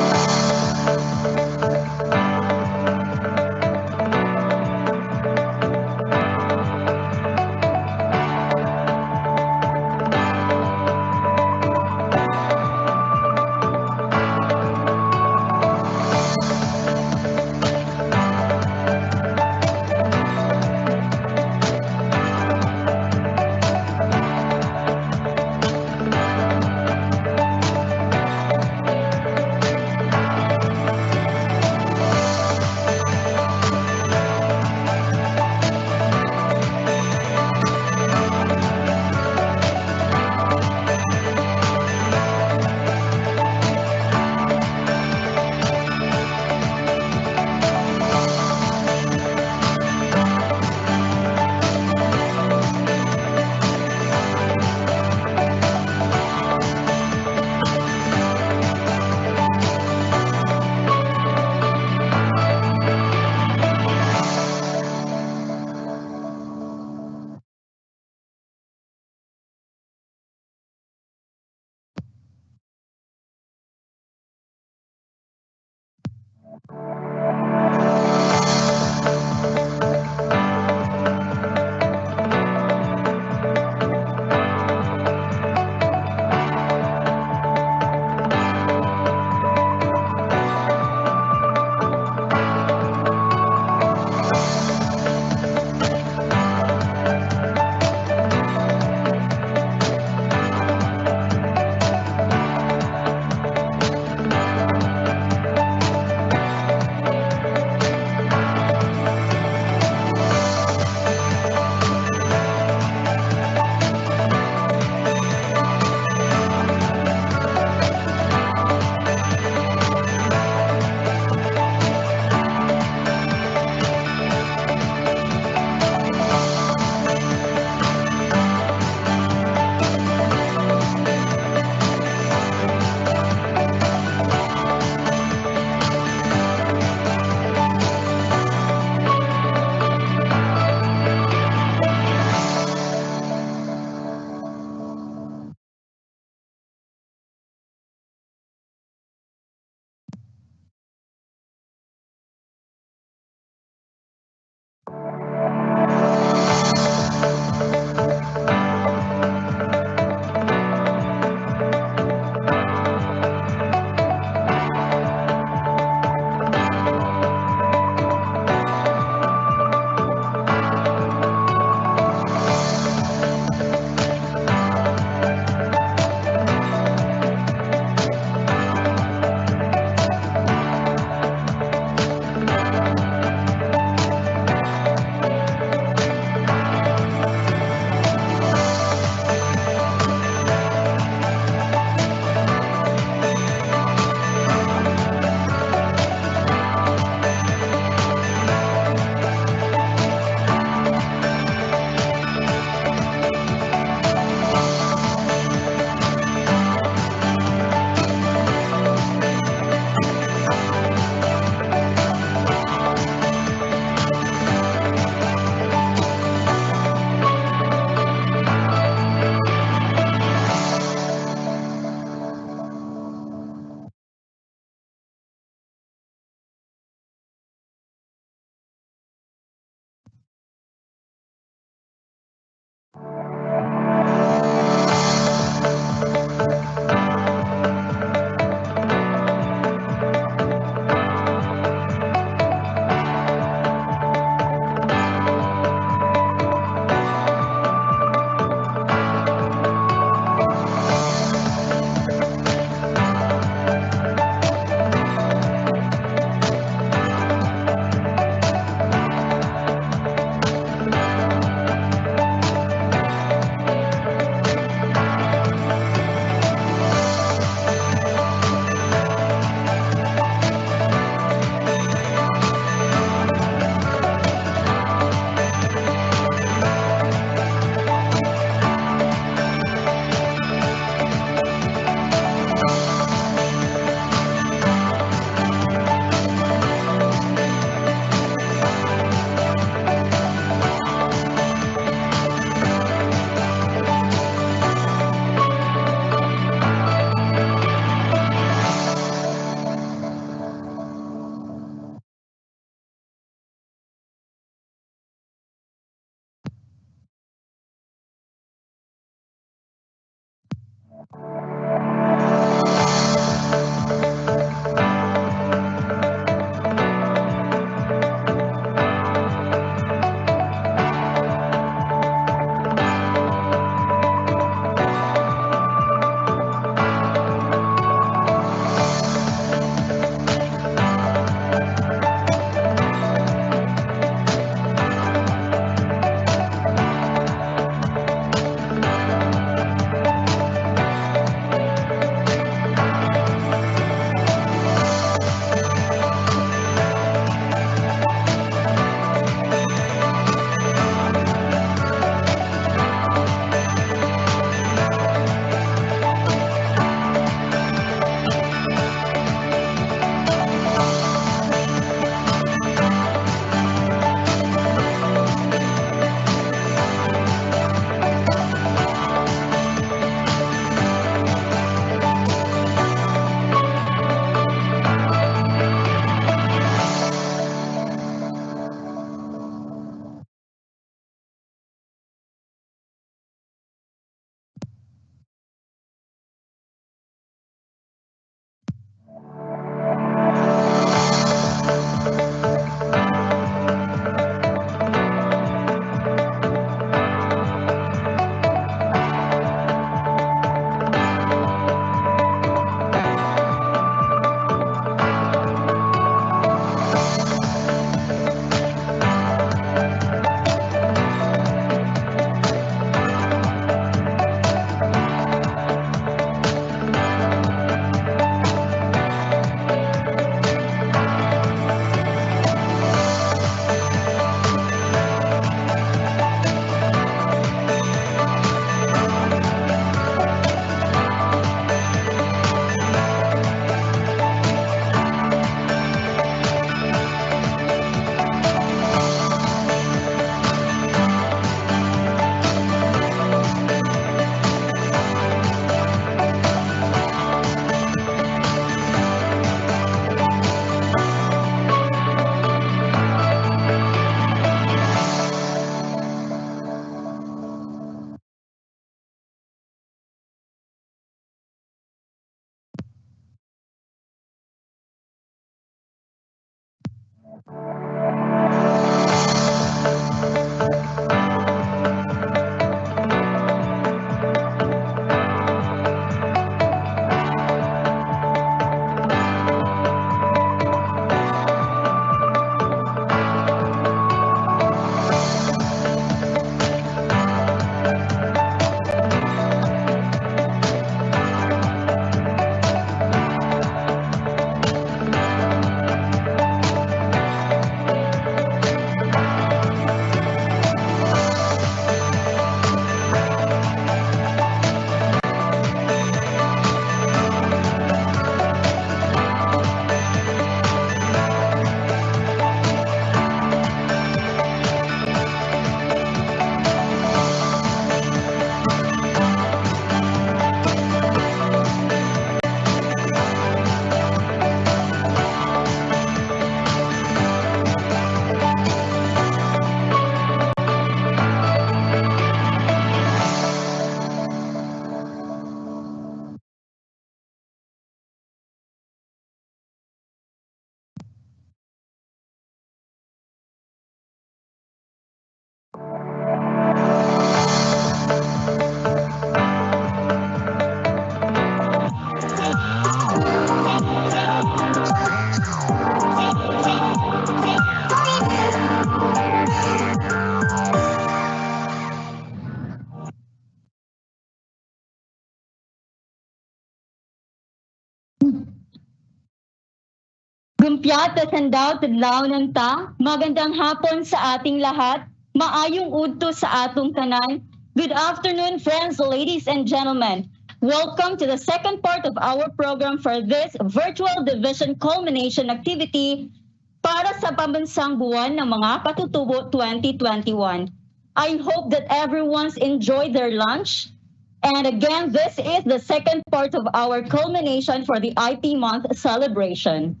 Gumpyat at handaw tadlaw ng ta, magandang hapon sa ating lahat, maayong udto sa atong tanan. Good afternoon, friends, ladies and gentlemen. Welcome to the second part of our program for this virtual division culmination activity para sa Pambansang Buwan ng mga Katutubo 2021. I hope that everyone's enjoyed their lunch. And again, this is the second part of our culmination for the IP month celebration.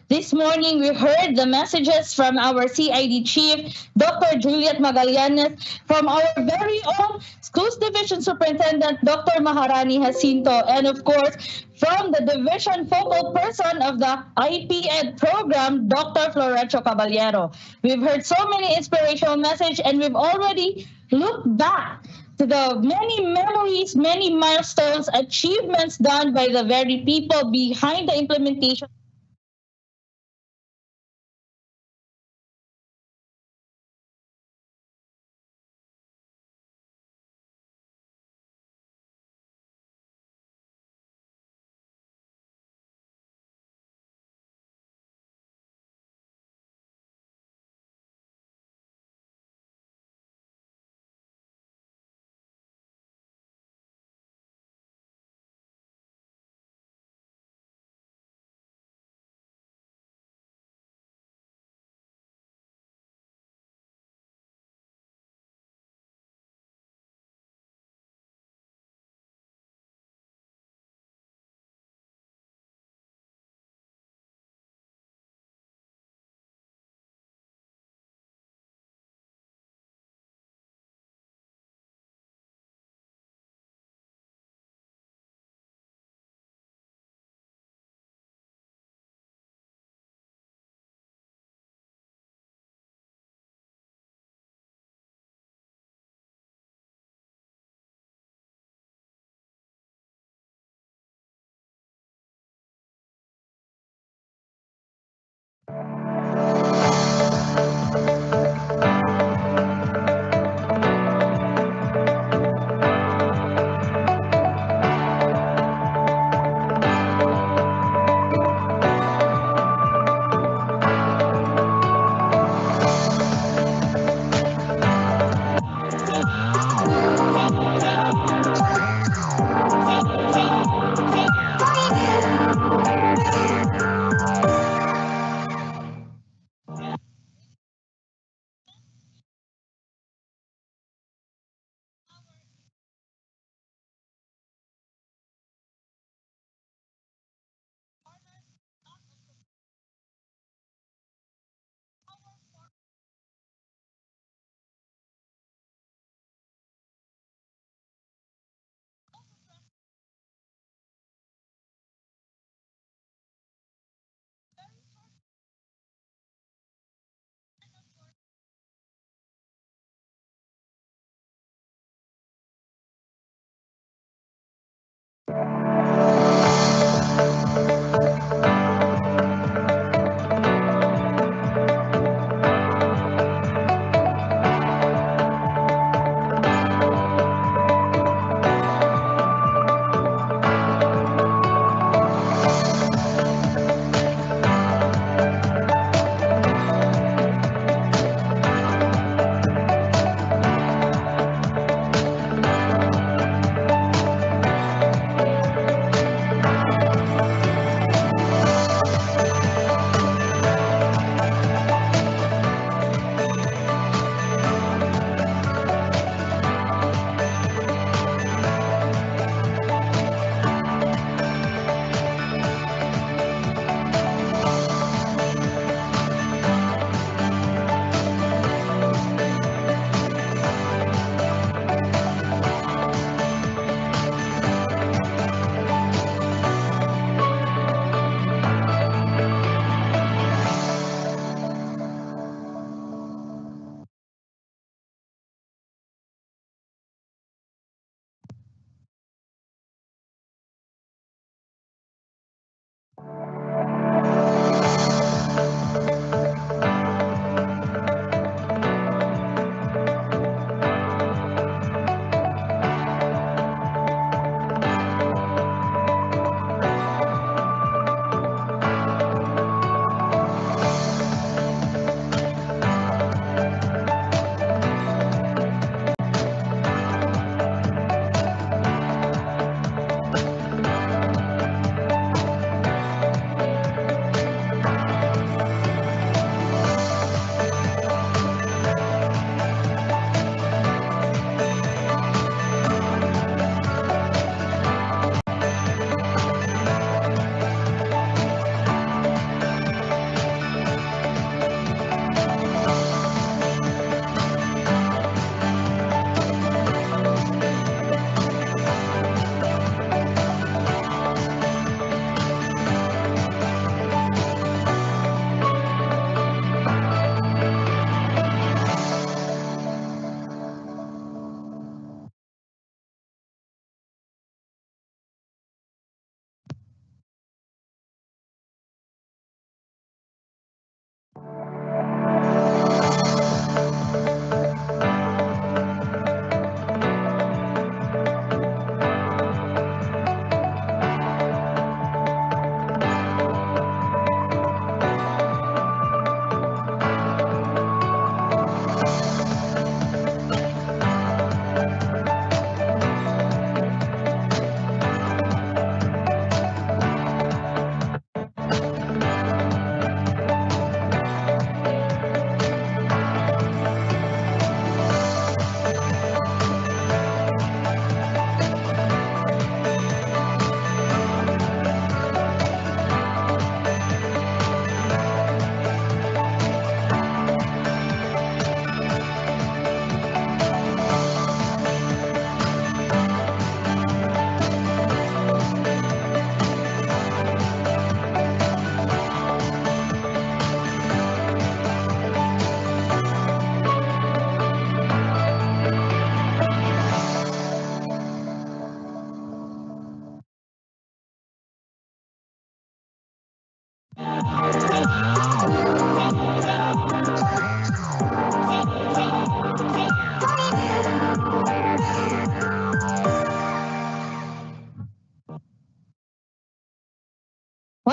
This morning, we heard the messages from our CID Chief, Dr. Juliet Magallanes, from our very own Schools Division Superintendent, Dr. Maharani Jacinto, and of course, from the Division Focal Person of the IPED program, Dr. Florencio Caballero. We've heard so many inspirational messages, and we've already looked back to the many memories, many milestones, achievements done by the very people behind the implementation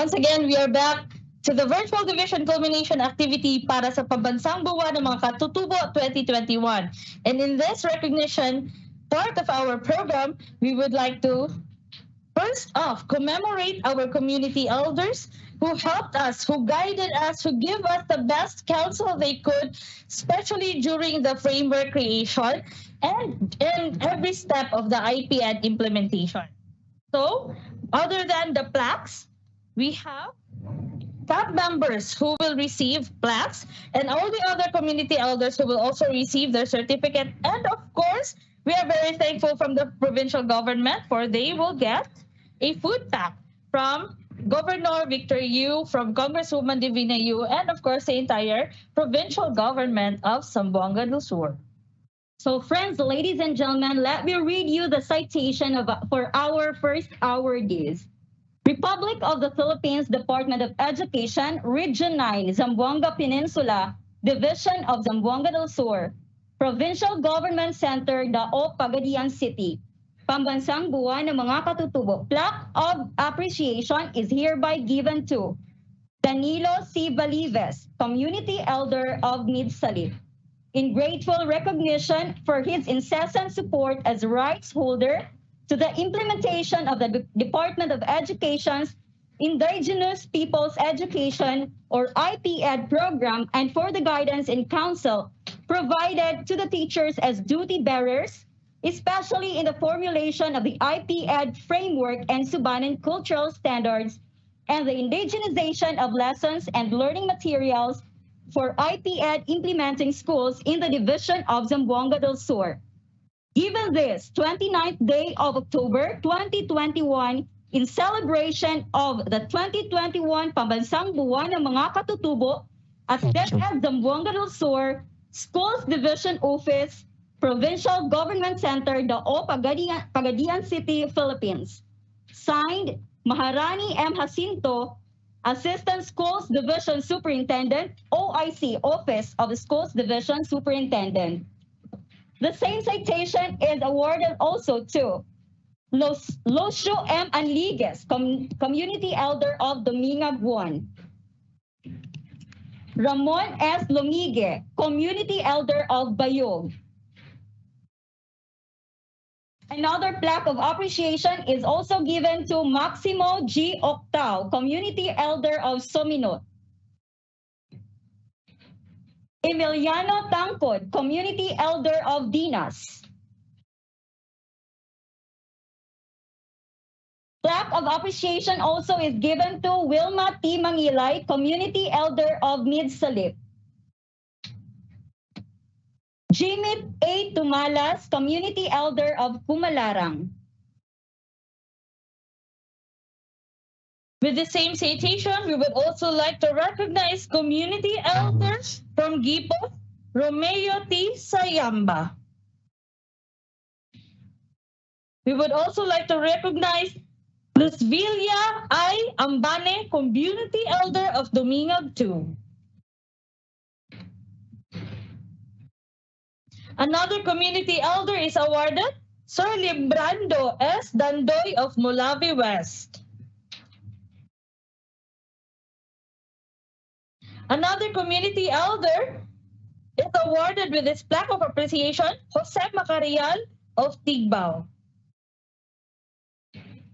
Once again, we are back to the virtual division culmination activity para sa Pambansang Buwan ng mga Katutubo 2021. And in this recognition part of our program, we would like to first off commemorate our community elders who helped us, who guided us, who gave us the best counsel they could, especially during the framework creation and in every step of the IPED implementation. So, other than the plaques, we have staff members who will receive plaques and all the other community elders who will also receive their certificate. And of course, we are very thankful from the provincial government for they will get a food pack from Governor Victor Yu, from Congresswoman Divina Yu, and of course the entire provincial government of Zamboanga del Sur. So friends, ladies and gentlemen, let me read you the citation for our first awardees. Republic of the Philippines Department of Education, Region 9, Zamboanga Peninsula, Division of Zamboanga del Sur, Provincial Government Center, Dao, Pagadian City, Pambansang Buwan ng mga Katutubo. Plaque of appreciation is hereby given to Danilo C. Valives, Community Elder of Midsalip, in grateful recognition for his incessant support as rights holder to the implementation of the Department of Education's Indigenous Peoples Education or IPED program and for the guidance and counsel provided to the teachers as duty bearers, especially in the formulation of the IPED framework and Subanen cultural standards and the indigenization of lessons and learning materials for IPED implementing schools in the division of Zamboanga del Sur. Given this 29th day of October 2021 in celebration of the 2021 Pambansang Buwan ng mga Katutubo at DepEd Zamboanga del Sur Schools Division Office, Provincial Government Center, Dao, Pagadian City, Philippines. Signed, Maharani M. Jacinto, Assistant Schools Division Superintendent, OIC, Office of the Schools Division Superintendent. The same citation is awarded also to Locio M. Anligues, Community Elder of Domingag 1. Ramon S. Lomigue, Community Elder of Bayog. Another plaque of appreciation is also given to Maximo G. Octao, Community Elder of Sominot. Emiliano Tangkod, Community Elder of Dinas. Plaque of appreciation also is given to Wilma T. Mangilay, Community Elder of Midsalip. Jimmy A. Tumalas, Community Elder of Pumalarang. With the same citation, we would also like to recognize community elders from Gipo, Romeo T. Sayamba. We would also like to recognize Luzvilla I. Ambane, Community Elder of Domingag 2. Another community elder is awarded Sir Librando S. Dandoy of Mulavi West. Another community elder is awarded with this plaque of appreciation, Jose Macarial of Tigbao.